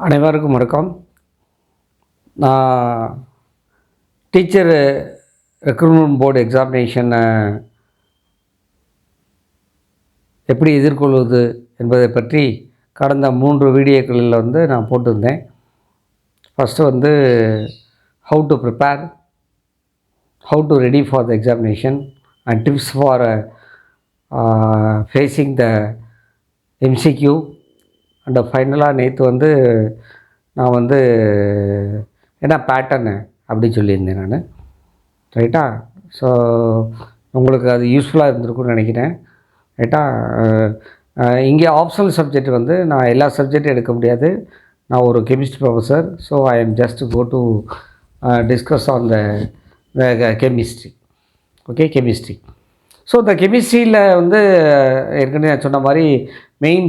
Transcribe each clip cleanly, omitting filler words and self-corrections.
அனைவருக்கும் வணக்கம். நான் டீச்சர் ரெக்ரூட்மெண்ட் போர்டு எக்ஸாமினேஷனை எப்படி எதிர்கொள்வது என்பதை பற்றி கடந்த 3 வீடியோக்களில் நான் போட்டிருந்தேன். First how to prepare, how to ready for the examination and tips for facing the MCQ and ஃபைனலாக நேற்று நான் என்ன பேட்டர்னு அப்படி சொல்லியிருந்தேன் நான். ரைட்டா? ஸோ உங்களுக்கு அது யூஸ்ஃபுல்லாக இருந்திருக்குன்னு நினைக்கிறேன். ரைட்டா? இங்கே ஆப்ஷனல் சப்ஜெக்ட் நான் எல்லா சப்ஜெக்டும் எடுக்க முடியாது. நான் ஒரு chemistry professor. So I am just go to discuss on the chemistry. Okay, chemistry. So இந்த கெமிஸ்ட்ரியில் ஏற்கனவே நான் சொன்ன மாதிரி மெயின்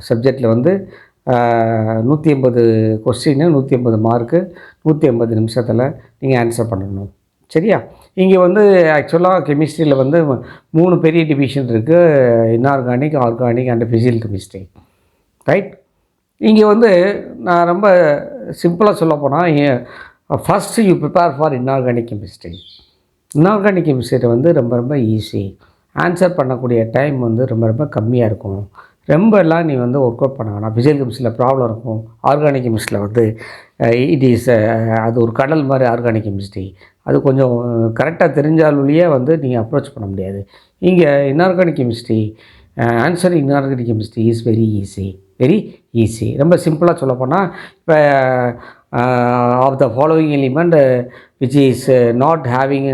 சப்ஜெக்டில் 180 கொஸ்டின், 180 மார்க்கு, 180 நிமிஷத்தில் நீங்கள் ஆன்சர் பண்ணணும். சரியா? இங்கே ஆக்சுவலாக கெமிஸ்ட்ரியில் 3 பெரிய டிவிஷன் இருக்குது: inorganic, organic and physical chemistry. Right? இங்கே நான் ரொம்ப சிம்பிளாக சொல்ல போனால், first you prepare for inorganic chemistry. Inorganic chemistry ரொம்ப ரொம்ப ஈஸி. ஆன்சர் பண்ணக்கூடிய டைம் ரொம்ப ரொம்ப கம்மியாக இருக்கும். ரொம்பலாம் நீ ஒர்க் அவுட் பண்ண வேணாம். ஃபிசிக்கல் கெமிஸ்ட்ரியில் ப்ராப்ளம் இருக்கும். ஆர்கானிக் கெமிஸ்ட்ரியில் இட் இஸ் அது ஒரு கடல் மாதிரி. ஆர்கானிக் கெமிஸ்ட்ரி அது கொஞ்சம் கரெக்டாக தெரிஞ்சாலுடைய நீங்கள் அப்ரோச் பண்ண முடியாது. இங்கே inorganic chemistry, answer inorganic chemistry is very easy. ரொம்ப சிம்பிளாக சொல்ல போனால், இப்போ of the following element which is not having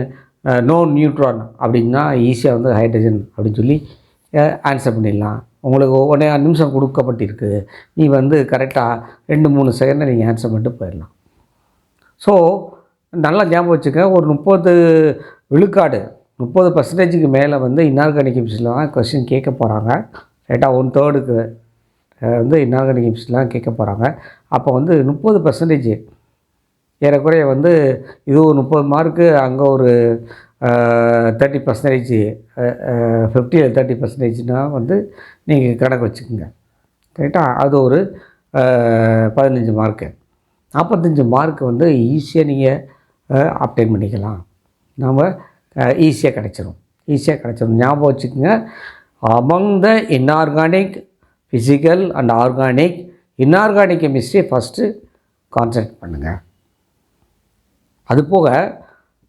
no neutron அப்படின்னா ஈஸியாக ஹைட்ரஜன் அப்படின்னு சொல்லி ஆன்சர் பண்ணிடலாம். உங்களுக்கு 1.5 நிமிஷம் கொடுக்கப்பட்டிருக்கு. நீ கரெக்டாக 2-3 செகண்டில் நீங்கள் ஆன்சர் பண்ணிட்டு போயிடலாம். ஸோ நல்லா ஞாபகம் வச்சுக்க, ஒரு 30 விழுக்காடு 30% மேலே இன்ஆர்கானிக் கெமிஸ்ட்ரியில் தான் கொஸ்டின் கேட்க போகிறாங்க. ரைட்டாக 1/3 இன்ஆர்கானிக் கெமிஸ்ட்ரிலாம் கேட்க போகிறாங்க. அப்போ 30% ஏறக்குறைய இது ஒரு 30 மார்க்கு, அங்கே ஒரு 30%, 50 30%னால் நீங்கள் கணக்கு வச்சுக்கோங்க. ரைட்டா? அது ஒரு 15 மார்க்கு. 45 மார்க்கு ஈஸியாக நீங்கள் அப்டைன் பண்ணிக்கலாம். நாம் ஈஸியாக கிடச்சிரும். ஞாபகம் வச்சுக்கோங்க, among the inorganic, physical and organic, inorganic chemistry first concentrate பண்ணுங்கள். அதுபோக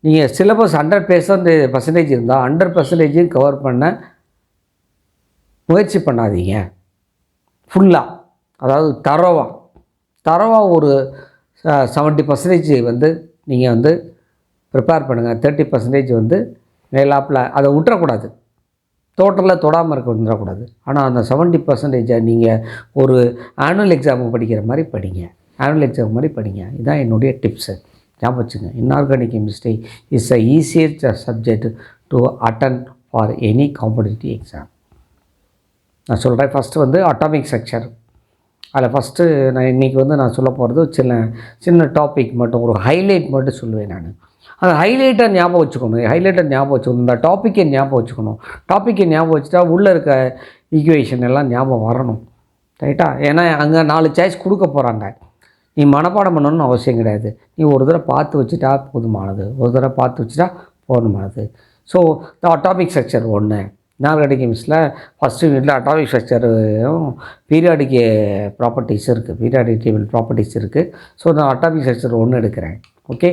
நீங்கள் சிலபஸ் 100% இருந்தால் 100% கவர் பண்ண முயற்சி பண்ணாதீங்க. ஃபுல்லாக, அதாவது தரவாக ஒரு 70% நீங்கள் ப்ரிப்பேர் பண்ணுங்கள். 30% மேலாப்பில் அதை விட்டுறக்கூடாது. டோட்டலாக தொடாமல் வந்துடக்கூடாது. ஆனால் அந்த 70% நீங்கள் ஒரு ஆனுவல் எக்ஸாமுக்கு படிக்கிற மாதிரி படிங்க. இதுதான் என்னுடைய டிப்ஸு. ஞாபகம் வச்சுங்க, inorganic chemistry is the easiest subject to attend for any competitive exam. நான் சொல்கிறேன். First atomic structure. அதில் ஃபஸ்ட்டு நான் இன்றைக்கி நான் சொல்ல போகிறது சின்ன டாபிக் மட்டும், ஒரு ஹைலைட் மட்டும் சொல்லுவேன் நான். அந்த ஹைலைட்டை ஞாபகம் வச்சுக்கணும். இந்த டாப்பிக்கை ஞாபகம் வச்சுட்டா உள்ளே இருக்க ஈக்குவேஷன் எல்லாம் ஞாபகம் வரணும். ரைட்டா? ஏன்னா அங்கே 4 சாய்ஸ் கொடுக்க போகிறாங்க. நீ மனப்பாடம் பண்ணணும்னு அவசியம் கிடையாது. நீ ஒரு தடவை பார்த்து வச்சுட்டா போதுமானது. ஸோ இந்த அட்டாமிக் ஸ்ட்ரக்சர் 1 இன்ஆர்கானிக் கெமிஸ்ட்ரியில் ஃபஸ்ட்டு யூனிட்டில் அட்டாமிக் ஸ்ட்ரக்சரும் பீரியாடிக் ப்ராப்பர்ட்டிஸ் இருக்குது. பீரியாடிக் டேபிள் ப்ராப்பர்ட்டிஸ் இருக்குது. ஸோ நான் அட்டாமிக் ஸ்ட்ரக்சர் 1 எடுக்கிறேன். ஓகே,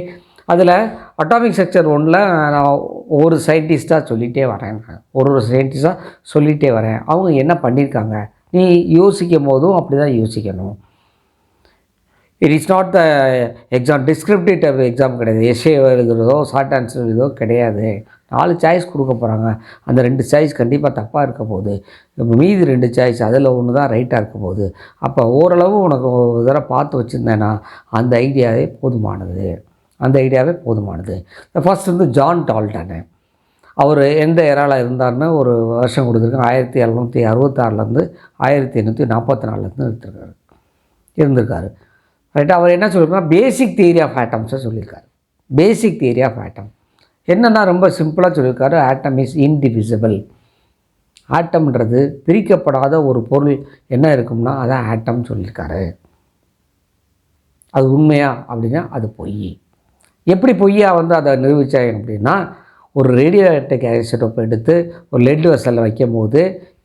அதில் அட்டாமிக் ஸ்ட்ரக்சர் 1ல் நான் ஒரு சயின்டிஸ்ட்டாக சொல்லிகிட்டே வரேன். அவங்க என்ன பண்ணியிருக்காங்க, நீ யோசிக்கும் போதும் அப்படி தான் யோசிக்கணும். It is not the exam, descriptive exam கிடையாது. எஸ்ஏ எழுதுறதோ ஷார்ட் ஆன்சர் எழுதுறதோ கிடையாது. 4 சாய்ஸ் கொடுக்க போகிறாங்க. அந்த 2 சாய்ஸ் கண்டிப்பாக தப்பாக இருக்க போகுது. மீதி 2 சாய்ஸ் அதில் ஒன்று தான் ரைட்டாக இருக்க போகுது. அப்போ ஓரளவு உனக்கு ஒரு தடவை பார்த்து வச்சுருந்தேன்னா அந்த ஐடியாவே போதுமானது. First John Dalton. அவர் எந்த ஏராவில் இருந்தார்னு ஒரு வருஷம் கொடுத்துருக்காங்க. 1766 1844 இருந்திருக்காரு. ரைட்டா? அவர் என்ன சொல்லியிருக்காருன்னா, பேசிக் தியரி ஆஃப் ஆட்டம்ஸை சொல்லியிருக்காரு. என்னென்னா ரொம்ப சிம்பிளாக சொல்லியிருக்காரு. ஆட்டம் இஸ் இன்டிவிசிபிள். ஆட்டம்ன்றது பிரிக்கப்படாத ஒரு பொருள் என்ன இருக்கும்னா அதான் ஆட்டம்னு சொல்லியிருக்காரு. அது உண்மையா அப்படின்னா அது பொய். எப்படி பொய்யா வந்து அதை நிரூபித்தாங்க அப்படின்னா, ஒரு ரேடியோ ஆக்டிவ் ஐசோடோப்பை எடுத்து ஒரு லெட் வெசலில் வைக்கும்போது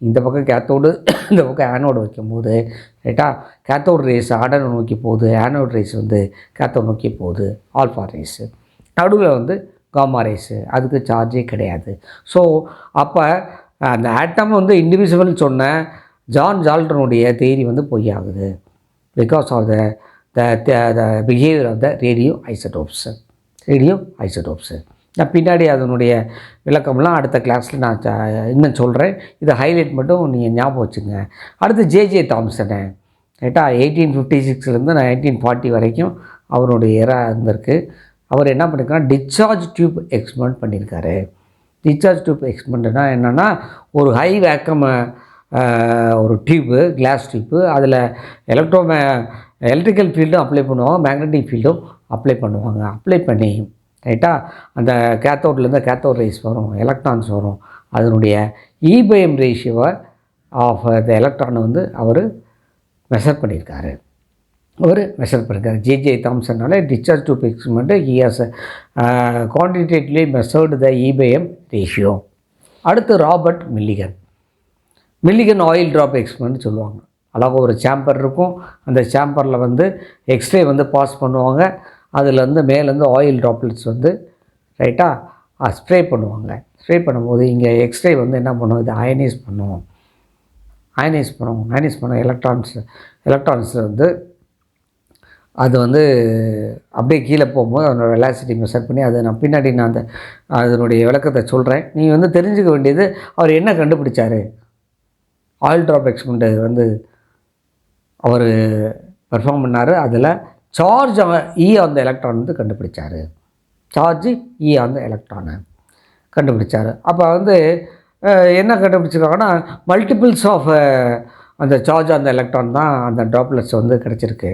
இந்த பக்கம் கேத்தோடு இந்த பக்கம் ஆனோடு வைக்கும்போது ரைட்டா, கேத்தோடு ரேஸ் ஆனோடு நோக்கி போகுது, ஆனோடு ரேஸ் வந்து கேத்தோடு நோக்கி போகுது, ஆல்ஃபா ரேஸு. நடுவில் வந்து காமா ரேஸு, அதுக்கு சார்ஜே கிடையாது. ஸோ அப்போ அந்த ஆட்டம் வந்து இண்டிவிஜுவல் சொன்ன ஜான் ஜால்டனுடைய தியரி வந்து பொய்யாகுது. Because of the behaviour of the radio isotopes. நான் பின்னாடி அதனுடைய விளக்கம்லாம் அடுத்த கிளாஸில் நான் இன்னும் சொல்கிறேன். இதை ஹைலைட் மட்டும் நீங்கள் ஞாபகம் வச்சுங்க. அடுத்து ஜே தாம்சனு ரைட்டா, 1856லேருந்து 1940 வரைக்கும் அவருடைய எரா இருந்திருக்கு. அவர் என்ன பண்ணியிருக்காருன்னா டிஸ்சார்ஜ் டியூப் எக்ஸ்பெரிமெண்ட் பண்ணியிருக்காரு. டிஸ்சார்ஜ் டியூப் எக்ஸ்பெரிமெண்ட்னா என்னென்னா, ஒரு ஹை வேக்கம் ஒரு டியூப்பு, கிளாஸ் டியூப்பு, அதில் எலக்ட்ரிக்கல் ஃபீல்டும் அப்ளை பண்ணுவாங்க, மேக்னெட்டிக் ஃபீல்டும் அப்ளை பண்ணுவாங்க. அப்ளை பண்ணி ரைட்டா அந்த கேத்தோட்லேருந்து கேத்தோட் ரேஸ் வரும், எலக்ட்ரான்ஸ் வரும். அதனுடைய இபைஎம் ரேஷியோவை ஆஃப் த எலக்ட்ரானை வந்து அவர் மெஷர் பண்ணியிருக்காரு. ஜே தாம்சனால discharge tube experiment he has quantitatively measured the e by m ratio. அடுத்து Robert Millikan oil drop experiment சொல்லுவாங்க. அழகாக ஒரு சேம்பர் இருக்கும், அந்த சேம்பரில் வந்து எக்ஸ்ரே வந்து பாஸ் பண்ணுவாங்க. அதில் வந்து மேலேருந்து ஆயில் ட்ராப்லெட்ஸ் வந்து ரைட்டாக ஸ்ப்ரே பண்ணுவாங்க. ஸ்ப்ரே பண்ணும்போது இங்கே எக்ஸ்ரே வந்து என்ன பண்ணுவோம், இது அயனைஸ் பண்ணுவோம். எலக்ட்ரான்ஸ் வந்து அது வந்து அப்படியே கீழே போகும்போது அதனோட வெலாசிட்டி மெஷர் பண்ணி அதை நான் பின்னாடி நான் அதனுடைய விளக்கத்தை சொல்கிறேன். நீங்கள் வந்து தெரிஞ்சுக்க வேண்டியது அவர் என்ன கண்டுபிடிச்சார். ஆயில் ட்ராப் எக்ஸ்பெரிமெண்ட் வந்து அவர் பெர்ஃபார்ம் பண்ணார். அதில் சார்ஜ் அந்த எலக்ட்ரான் வந்து கண்டுபிடிச்சார். அந்த எலக்ட்ரானை கண்டுபிடிச்சார். அப்போ வந்து என்ன கண்டுபிடிச்சிருக்காங்கன்னா, மல்டிபிள்ஸ் ஆஃப் அந்த சார்ஜ் அந்த எலக்ட்ரான் தான் அந்த ட்ராப்லெட்ஸ் வந்து கிடச்சிருக்கு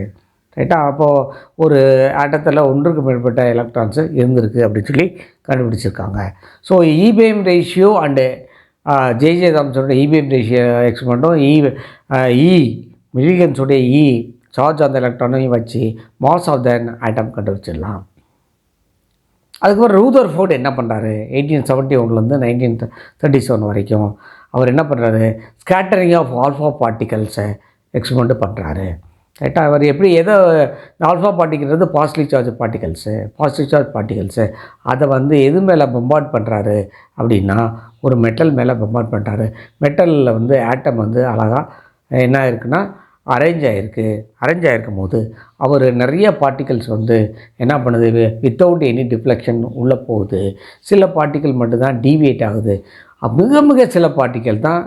ரைட்டா. அப்போது ஒரு ஆட்டத்தில் ஒன்றுக்கு மேற்பட்ட எலக்ட்ரான்ஸு இருந்திருக்கு அப்படின்னு சொல்லி கண்டுபிடிச்சிருக்காங்க. So e by m ratio and J தாம்சனோட இபைஎம் ரேஷியோ எக்ஸ்பெரிமெண்ட்டும் மில்லிகன்ஸோடைய சார்ஜ் அந்த எலக்ட்ரானையும் வச்சு மாஸ் ஆஃப் த ஆட்டம் கண்டுபிடிச்சிடலாம். அதுக்கப்புறம் ரூதர்ஃபோர்ட் என்ன பண்ணுறாரு, 1871லேருந்து 1937 வரைக்கும் அவர் என்ன பண்ணுறாரு, ஸ்கேட்டரிங் ஆஃப் ஆல்ஃபா பார்ட்டிகல்ஸை எக்ஸ்பெரிமெண்ட் பண்ணுறாரு ரைட்டா. அவர் எப்படி ஆல்ஃபா பார்ட்டிகல்றது பாசிட்டிவ் சார்ஜ் பார்ட்டிகல்ஸு அதை வந்து எது மேலே பம்பார்ட் பண்ணுறாரு அப்படின்னா, ஒரு மெட்டல் மேலே பம்பார்ட் பண்ணுறாரு. மெட்டலில் வந்து ஆட்டம் வந்து அழகாக என்ன இருக்குன்னா அரேஞ்ச் ஆகிருக்கும் போது அவர் நிறைய பார்ட்டிகல்ஸ் வந்து என்ன பண்ணுது, வித்தவுட் எனி டிஃப்ளெக்ஷன் உள்ளே போகுது. சில பார்ட்டிக்கல் மட்டும்தான் டீவியேட் ஆகுது. மிக சில பார்ட்டிக்கல் தான்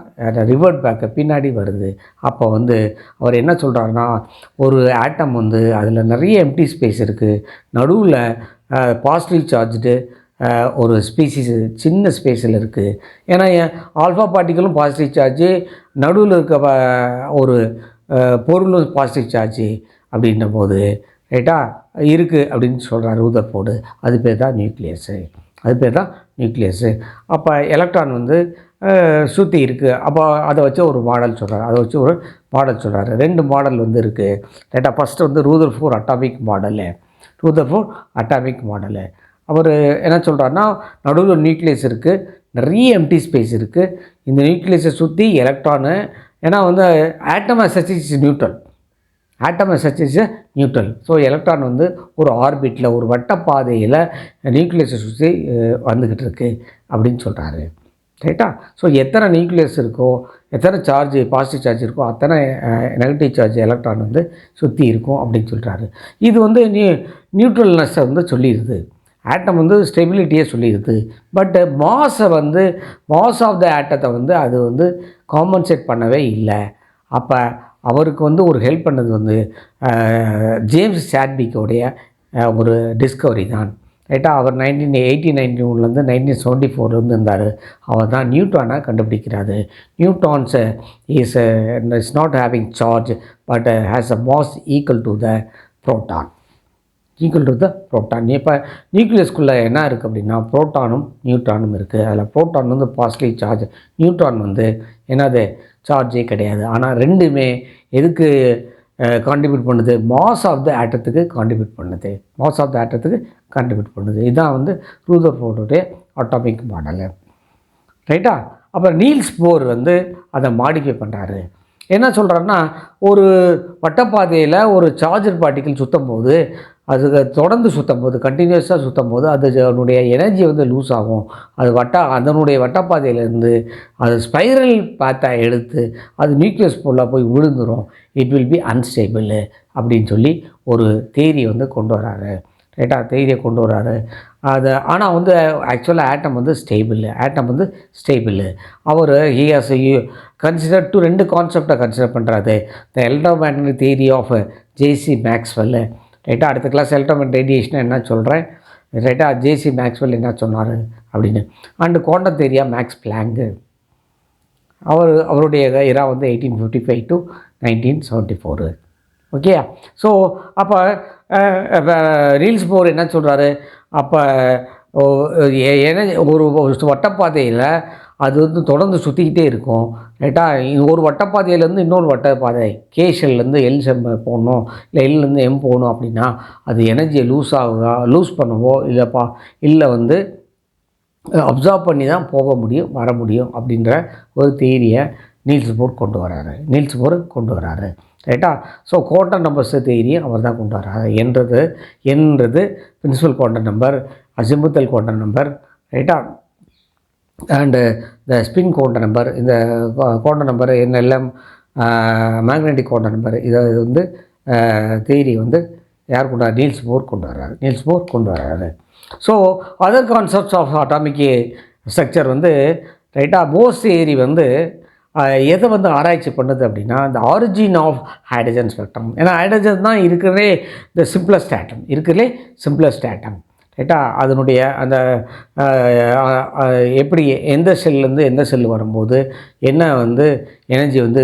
ரிவர்ட் பேக்கை பின்னாடி வருது. அப்போ வந்து அவர் என்ன சொல்கிறாருன்னா, ஒரு ஆட்டம் வந்து அதில் நிறைய எம்டி ஸ்பேஸ் இருக்குது, நடுவில் பாசிட்டிவ் சார்ஜ்டு ஒரு ஸ்பீசிஸ் சின்ன ஸ்பேஸில் இருக்குது. ஏன்னா ஆல்ஃபா பார்ட்டிக்கலும் பாசிட்டிவ் சார்ஜு, நடுவில் இருக்க ஒரு பொருளும் பாசிட்டிவ் சார்ஜு அப்படின்ற போது ரைட்டா இருக்குது அப்படின்னு சொல்கிறார் ரூதர்ஃபோர்டு. அது பேர் தான் நியூக்ளியஸு. அப்போ எலக்ட்ரான் வந்து சுற்றி இருக்குது. அப்போ அதை வச்சு ஒரு மாடல் சொல்கிறார். 2 மாடல் வந்து இருக்குது ரைட்டா. ஃபஸ்ட்டு வந்து ரூதர்ஃபோர்ட் அட்டாமிக் மாடலு. அவர் என்ன சொல்கிறாருன்னா, நடுவில் நியூக்ளியஸ் இருக்குது, நிறைய எம்டி ஸ்பேஸ் இருக்குது. இந்த நியூக்ளியஸை சுற்றி எலக்ட்ரானு, ஏன்னா வந்து ஆட்டம் as such is neutral. So electron வந்து ஒரு ஆர்பிட்டில், ஒரு வட்டப்பாதையில் நியூக்ளியஸை சுற்றி வந்துக்கிட்டு இருக்குது அப்படின்னு சொல்கிறாரு ரைட்டா. ஸோ எத்தனை நியூக்ளியஸ் இருக்கோ, எத்தனை சார்ஜ் பாசிட்டிவ் சார்ஜ் இருக்கோ, அத்தனை நெகட்டிவ் சார்ஜ் எலக்ட்ரான் வந்து சுற்றி இருக்கும் அப்படின்னு சொல்கிறாரு. இது வந்து நியூட்ரல்னஸை வந்து சொல்லிடுது. ஆட்டம் வந்து ஸ்டெபிலிட்டியே சொல்லிடுது. பட் மாஸ் ஆஃப் த ஆட்டத்தை வந்து அது வந்து காம்பன்சேட் பண்ணவே இல்லை. அப்போ அவருக்கு வந்து ஒரு ஹெல்ப் பண்ணது வந்து ஜேம்ஸ் சாட்விக்கோடைய ஒரு டிஸ்கவரி தான் ரைட்டா. அவர் 1891லேருந்து 1974 இருந்தார். அவர் தான் நியூட்ரானை கண்டுபிடிக்கிறாரு. Neutrons is not having charge but has a mass equal to the proton. Equal to the proton. இப்போ நியூக்ளியஸ்குள்ளே என்ன இருக்குது அப்படின்னா புரோட்டானும் நியூட்ரானும் இருக்குது. அதில் புரோட்டான் வந்து பாசிட்டிவ் சார்ஜ், நியூட்ரான் வந்து என்னது சார்ஜே கிடையாது. ஆனால் ரெண்டுமே எதுக்கு கான்ட்ரிபியூட் பண்ணுது? மாஸ் ஆஃப் த ஆட்டத்துக்கு கான்ட்ரிபியூட் பண்ணுது. மாஸ் ஆஃப் த ஆட்டத்துக்கு கான்ட்ரிபியூட் பண்ணுது. இதுதான் வந்து ரூதர்ஃபோர்டுடைய அட்டாமிக் மாடலு. ரைட்டா? அப்புறம் நீல்ஸ் போர் வந்து அதை மாடிஃபை பண்ணுறாரு. என்ன சொல்கிறாருன்னா, ஒரு வட்டப்பாதையில் ஒரு சார்ஜர் பார்ட்டிக்கிள் சுற்றும் போது, அது தொடர்ந்து சுற்றும் போது, கண்டினியூஸாக சுற்றும் போது அதனுடைய எனர்ஜி வந்து லூஸ் ஆகும். அது அதனுடைய வட்டப்பாதையிலேருந்து அது ஸ்பைரல் பாத்தை எடுத்து அது நியூக்ளியஸ் போல போய் விழுந்துடும். இட் வில் பி அன்ஸ்டேபிள் அப்படின்னு சொல்லி ஒரு தியரி வந்து கொண்டு வராரு. ரைட்டா? தியரியை கொண்டு வராரு. அது ஆனால் வந்து ஆக்சுவலாக ஆட்டம் வந்து ஸ்டேபிள். அவர் ஹி ஹாஸ் கன்சிடர் டு 2 கான்செப்டை கன்சிடர் பண்ணுறாரு. The electromagnetic theory of J C Maxwell. ரைட்டா? அடுத்த கிளாஸ் எலக்ட்ரோமேக்னெட்டிக் ரேடியேஷன் என்ன சொல்கிறேன். ரைட்டா? ஜேசி மேக்ஸ்வெல் என்ன சொன்னார் அப்படின்னு. அண்டு குவாண்டம் தியரியா மேக்ஸ் பிளாங்கு. அவருடைய இரா வந்து 1855 to 1974. ஓகே. ஸோ அப்போ ரீல்ஸ் போர் என்ன சொல்கிறாரு, அப்போ ஒரு வட்டப்பாதையில் அது வந்து தொடர்ந்து சுற்றிக்கிட்டே இருக்கும். ரைட்டா? ஒரு வட்டப்பாதையிலேருந்து இன்னொரு வட்டப்பாதை கேஷல்லேருந்து எல் செம் போகணும், இல்லை எல்லேருந்து எம் போகணும் அப்படின்னா அது எனர்ஜியை லூஸ் பண்ணவோ இல்லை வந்து அப்சார்ப் பண்ணி தான் போக முடியும், வர முடியும் அப்படின்ற ஒரு தியரியை நீல்ஸ் போர் கொண்டு வராரு. ரைட்டா? ஸோ குவாண்டம் நம்பர்ஸ் தியரியை அவர் தான் கொண்டு வராரு. என்றது principal quantum number, azimuthal quantum number, ரைட்டா? And the spin quantum number, இந்த குவாண்டம் நம்பர் என்னெல்லாம் மேக்னெட்டிக் குவாண்டம் நம்பர், இதை வந்து தியரி வந்து யார் கொண்டு வர? நீல்ஸ் போர் கொண்டு வராரு. So other concepts of atomic structure வந்து ரைட்டா போஸ் தியரி வந்து எதை வந்து ஆராய்ச்சி பண்ணுது அப்படின்னா இந்த ஆரிஜின் ஆஃப் ஹைட்ரஜன் ஸ்பெக்ட்ரம். ஏன்னா ஹைட்ரஜன் தான் இருக்கிறதே இந்த சிம்பிளஸ்ட் ஆட்டம். ரைட்டா? அதனுடைய அந்த எப்படி எந்த செல்லேருந்து எந்த செல் வரும்போது என்ன வந்து எனர்ஜி வந்து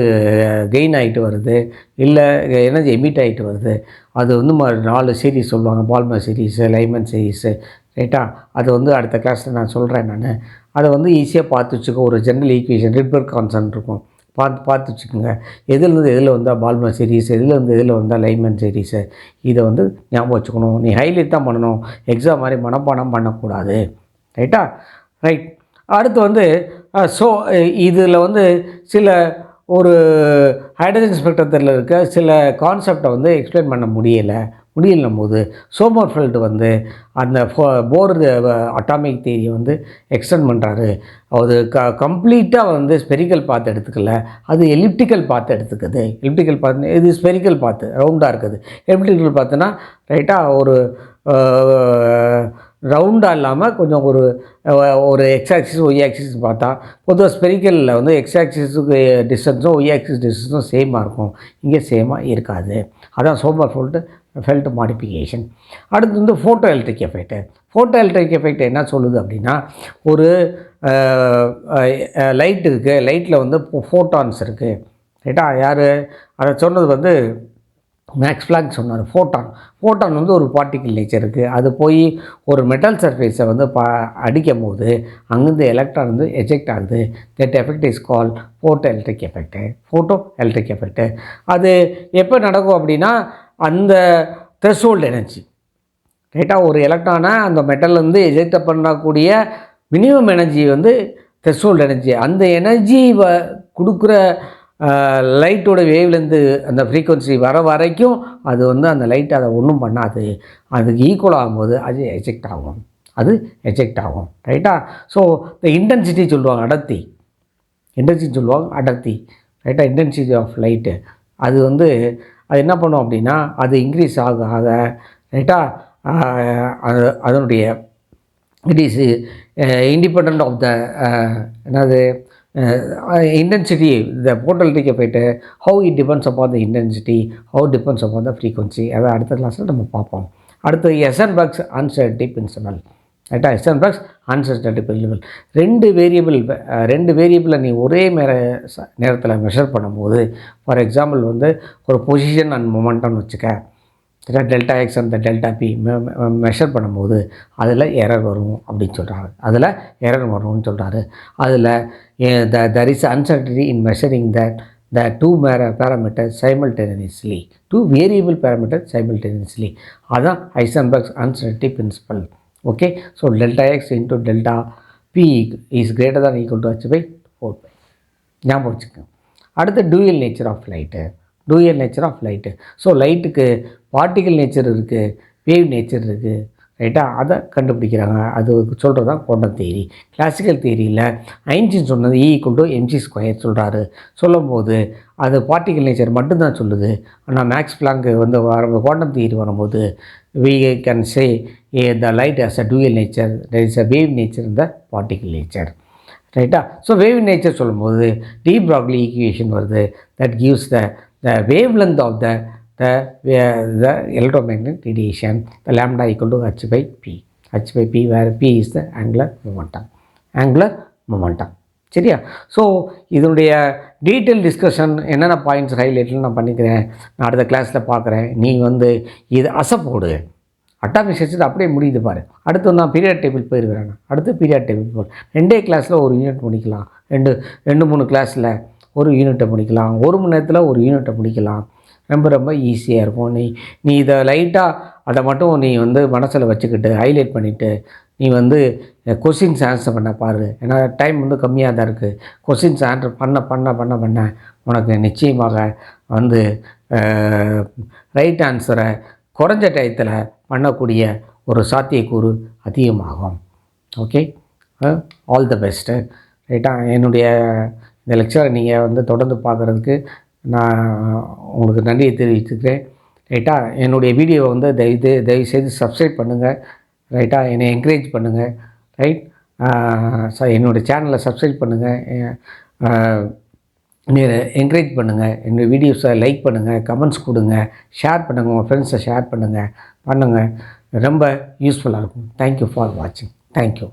கெயின் ஆகிட்டு வருது, இல்லை எனர்ஜி எமிட் ஆகிட்டு வருது, அது வந்து 4 சீரீஸ் சொல்லுவாங்க. Balmer series, Lyman series. ரைட்டா? அது வந்து அடுத்த கிளாஸில் நான் சொல்கிறேன். நான் அதை வந்து ஈஸியாக பார்த்து வச்சுக்கோ. ஒரு ஜென்ரல் ஈக்குவேஷன் ரிட்பர்க் கான்ஸ்டன்ட் இருக்கும், பார்த்து வச்சுக்கோங்க. எதுலேருந்து எதில் வந்தால் பால்மர் சீரீஸ், எதுலேருந்து எதில் வந்தால் லைமன் சீரீஸு, இதை வந்து ஞாபகம் வச்சுக்கணும். நீ ஹைலைட் தான் பண்ணணும், எக்ஸாம் மாதிரி மனப்பாடம் பண்ணக்கூடாது. ரைட்டா? ரைட். அடுத்து வந்து இதில் வந்து சில ஒரு ஹைட்ரஜன் ஸ்பெக்ட்ரத்தில் இருக்க சில கான்செப்டை வந்து எக்ஸ்பிளைன் பண்ண முடியலன்னும் போது சோமர்ஃபெல்ட் வந்து அந்த போர் அட்டாமிக் தியரியை வந்து எக்ஸ்டெண்ட் பண்ணுறாரு. அது கம்ப்ளீட்டாக வந்து ஸ்பெரிக்கல் பாத் எடுத்துக்கல, அது எலிப்டிக்கல் பாத் எடுத்துக்குது. எலிப்டிக்கல் பாத் இது ஸ்பெரிக்கல் பாத்து ரவுண்டாக இருக்குது. எலிப்டிக்கல் பாத்துனா ரைட்டாக ஒரு ரவுண்டாக இல்லாமல் கொஞ்சம் ஒரு எக்ஸ் ஆக்சிஸ் ஒய் ஆக்சிஸ் பார்த்தா பொதுவாக ஸ்பெரிக்கலில் வந்து எக்ஸ் ஆக்சிஸுக்கு டிஸ்டன்ஸும் ஒய் ஆக்சிஸ் டிஸ்டன்ஸும் சேமாக இருக்கும். இங்கே சேமாக இருக்காது. அதான் சோமர்ஃபெல்ட் மாடிஃபிகேஷன். அடுத்து வந்து ஃபோட்டோ எலக்ட்ரிக் எஃபெக்ட் என்ன சொல்லுது அப்படின்னா, ஒரு லைட் இருக்குது, லைட்டில் வந்து ஃபோட்டான்ஸ் இருக்குது. ரைட்டா? யார் அதை சொன்னது வந்து மேக்ஸ் பிளாங்க் சொன்னார். ஃபோட்டான் வந்து ஒரு பார்ட்டிக்கிள் நேச்சர் இருக்குது. அது போய் ஒரு மெட்டல் சர்ஃபேஸை வந்து அடிக்கும் போது அங்கேருந்து எலக்ட்ரான் வந்து எஜெக்ட் ஆகுது. That effect is call photo electric effect. அது எப்போ நடக்கும் அப்படின்னா அந்த த்ரெஷ்ஹோல்டு எனர்ஜி. ரைட்டாக? ஒரு எலக்ட்ரானை அந்த மெட்டல்லேருந்து எஜெக்ட் பண்ணக்கூடிய மினிமம் எனர்ஜி வந்து த்ரெஷ்ஹோல்டு எனர்ஜி. அந்த எனர்ஜி கொடுக்குற லைட்டோட வேவ்லேருந்து அந்த ஃப்ரீக்குவன்சி வர வரைக்கும் அது வந்து அந்த லைட் அதை ஒன்றும் பண்ணாது. அதுக்கு ஈக்குவல் ஆகும்போது அது எஜெக்ட் ஆகும். ரைட்டா? ஸோ இந்த இன்டென்சிட்டி சொல்லுவாங்க, அடர்த்தி. ரைட்டா? இன்டென்சிட்டி ஆஃப் லைட்டு அது வந்து அது என்ன பண்ணும் அப்படின்னா அது இன்க்ரீஸ் ஆக ரைட்டா அதனுடைய it is independent of the என்னது intensity, the photo electric effect, how it depends upon the intensity, how it depends upon the frequency. அதை அடுத்த கிளாஸில் நம்ம பார்ப்போம். அடுத்து எசன்பர்க்ஸ் அன்சர்டினிட்டி பிரின்சிபல். ரைட்டா? எசன்பர்க்ஸ் அன்சர்டினிட்டி பிரின்சிபல். ரெண்டு வேரியபிளை நீ ஒரே நேரத்தில் மெஷர் பண்ணும்போது, ஃபார் எக்ஸாம்பிள் வந்து ஒரு பொசிஷன் அண்ட் மொமெண்டம்னு வச்சுக்க. டெல்டா எக்ஸ் அந்த டெல்டா பி மெஷர் பண்ணும்போது அதில் எரர் வரும் அப்படின்னு சொல்கிறாரு. அதில் எரர் வரும்னு சொல்கிறாரு. அதில் there is uncertainty in measuring the two parameters simultaneously, two variable parameters simultaneously. அதுதான் Heisenberg's uncertainty principle. Okay, so delta x into delta p is greater than equal to h/4 ஞாபகம் வச்சுக்கோங்க. அடுத்து dual nature of light. So லைட்டுக்கு particle nature இருக்குது, wave nature இருக்குது, ரைட்டா? அதை கண்டுபிடிக்கிறாங்க. அது சொல்கிறது தான் குவாண்டம் தியரி. கிளாசிக்கல் தியரியில் ஐன்ஸ்டீன் சொன்னது E=mc² சொல்கிறாரு. சொல்லும்போது அது பார்ட்டிகல் நேச்சர் மட்டும்தான் சொல்லுது. ஆனால் மேக்ஸ் பிளாங்க் வந்து குவாண்டம் தியரி வரும்போது we can say the light has a dual nature, there is a wave nature in the particle nature, ரைட்டா? ஸோ வேவ் நேச்சர் சொல்லும்போது டி ப்ராக்லி ஈக்குவேஷன் வருது. That gives the wavelength of the electromagnetic radiation, the lambda equal to h/p, where p is the angular momentum. சரியா? So இதனுடைய detail discussion என்னென்ன points ஹைலைட்டில் நான் பண்ணிக்கிறேன், நான் அடுத்த கிளாஸில் பார்க்குறேன். நீ வந்து இது அசப்போடு அட்டாமிக் ஸ்ட்ரக்சர் அப்படியே முடியுது பாரு. அடுத்து நான் பீரியாட் டேபிள் போயிருக்கிறேன். அடுத்து பீரியாட் டேபிள் போகிறேன். 2 கிளாஸில் ஒரு யூனிட் முடிக்கலாம், 2-3 கிளாஸில் ஒரு யூனிட்டை முடிக்கலாம், 1 மணி நேரத்தில் ஒரு யூனிட்டை முடிக்கலாம். ரொம்ப ஈஸியாக இருக்கும். நீ இதை லைட்டாக அதை மட்டும் நீ வந்து மனசில் வச்சுக்கிட்டு ஹைலைட் பண்ணிவிட்டு நீ வந்து கொஸ்டின்ஸ் ஆன்சர் பண்ண பாரு. ஏன்னா டைம் வந்து கம்மியாக தான் இருக்குது. கொஸ்டின்ஸ் ஆன்சர் பண்ண உனக்கு நிச்சயமாக வந்து ரைட் ஆன்சரை குறைஞ்ச டயத்தில் பண்ணக்கூடிய ஒரு சாத்தியக்கூறு அதிகமாகும். ஓகே, ஆல் த பெஸ்ட்டு, ரைட்டா? என்னுடைய இந்த லெக்சரை நீங்கள் வந்து தொடர்ந்து பார்க்குறதுக்கு நான் உங்களுக்கு நன்றியை தெரிவிச்சுக்கிறேன், ரைட்டா? என்னுடைய வீடியோவை வந்து தயவுசெய்து சப்ஸ்கிரைப் பண்ணுங்கள், ரைட்டா? என்னை என்கரேஜ் பண்ணுங்கள், ரைட்? என்னுடைய சேனலை சப்ஸ்கிரைப் பண்ணுங்கள், என்கரேஜ் பண்ணுங்கள், என்னுடைய வீடியோஸை லைக் பண்ணுங்கள், கமெண்ட்ஸ் கொடுங்க, ஷேர் பண்ணுங்கள், உங்கள் ஃப்ரெண்ட்ஸை ஷேர் பண்ணுங்கள். ரொம்ப யூஸ்ஃபுல்லாக இருக்கும். தேங்க்யூ ஃபார் வாட்சிங். தேங்க்யூ.